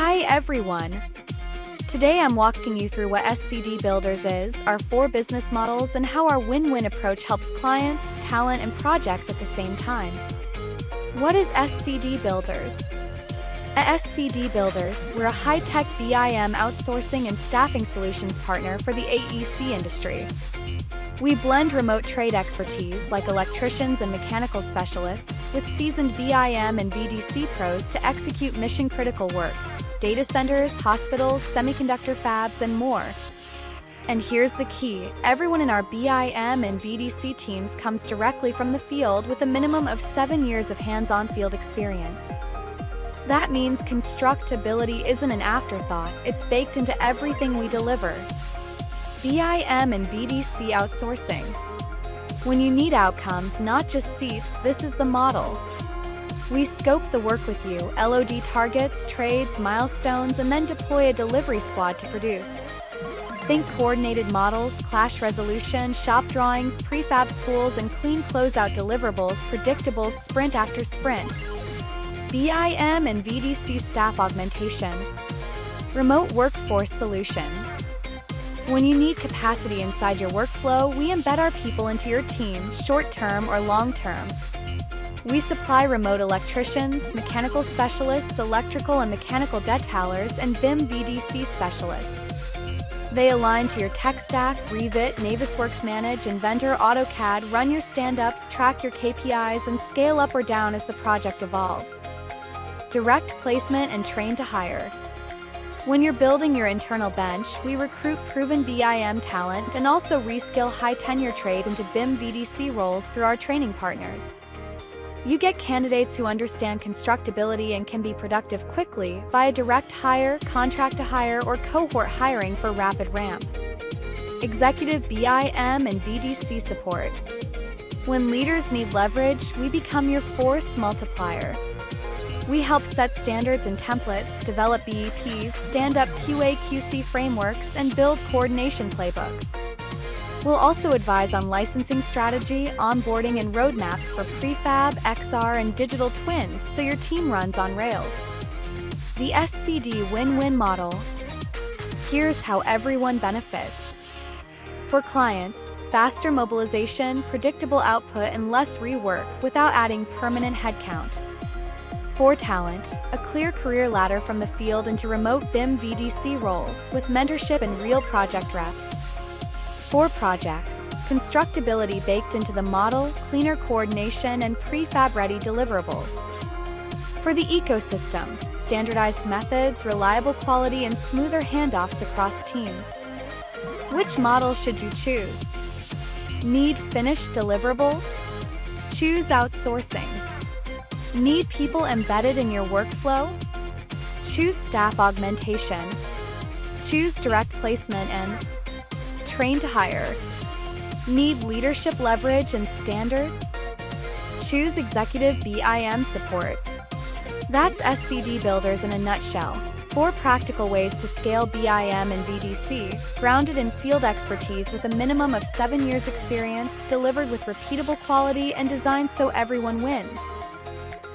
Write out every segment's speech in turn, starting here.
Hi everyone! Today I'm walking you through what SCD Builders is, our 4 business models, and how our win-win approach helps clients, talent, and projects at the same time. What is SCD Builders? At SCD Builders, we're a high-tech BIM outsourcing and staffing solutions partner for the AEC industry. We blend remote trade expertise like electricians and mechanical specialists with seasoned BIM and VDC pros to execute mission-critical work: data centers, hospitals, semiconductor fabs, and more. And here's the key: everyone in our BIM and VDC teams comes directly from the field with a minimum of 7 years of hands-on field experience. That means constructability isn't an afterthought, it's baked into everything we deliver. BIM and VDC outsourcing. When you need outcomes, not just seats, this is the model. We scope the work with you, LOD targets, trades, milestones, and then deploy a delivery squad to produce. Think coordinated models, clash resolution, shop drawings, prefab schools, and clean closeout deliverables, predictable sprint after sprint. BIM and VDC staff augmentation. Remote workforce solutions. When you need capacity inside your workflow, we embed our people into your team, short-term or long-term. We supply remote electricians, mechanical specialists, electrical and mechanical detailers, and BIM VDC specialists. They align to your tech stack: Revit, Navisworks Manage, Inventor, AutoCAD. Run your stand-ups, track your KPIs, and scale up or down as the project evolves. Direct placement and train to hire. When you're building your internal bench, we recruit proven BIM talent and also reskill high-tenure trade into BIM VDC roles through our training partners. You get candidates who understand constructability and can be productive quickly via direct hire, contract to hire, or cohort hiring for rapid ramp. Executive BIM and VDC support. When leaders need leverage, we become your force multiplier. We help set standards and templates, develop BEPs, stand up QA/QC frameworks, and build coordination playbooks. We'll also advise on licensing strategy, onboarding, and roadmaps for prefab, XR, and digital twins so your team runs on rails. The SCD win-win model. Here's how everyone benefits. For clients, faster mobilization, predictable output, and less rework without adding permanent headcount. For talent, a clear career ladder from the field into remote BIM VDC roles with mentorship and real project reps. For projects, constructability baked into the model, cleaner coordination, and prefab-ready deliverables. For the ecosystem, standardized methods, reliable quality, and smoother handoffs across teams. Which model should you choose? Need finished deliverables? Choose outsourcing. Need people embedded in your workflow? Choose staff augmentation. Choose direct placement and train to hire. Need leadership leverage and standards? Choose executive BIM support. That's SCD Builders in a nutshell. 4 practical ways to scale BIM and VDC, grounded in field expertise with a minimum of 7 years experience, delivered with repeatable quality, and designed so everyone wins.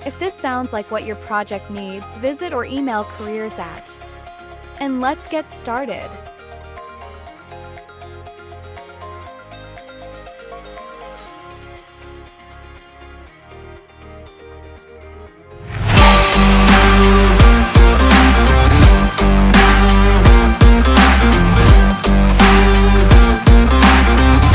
If this sounds like what your project needs, visit or email careers@. And let's get started.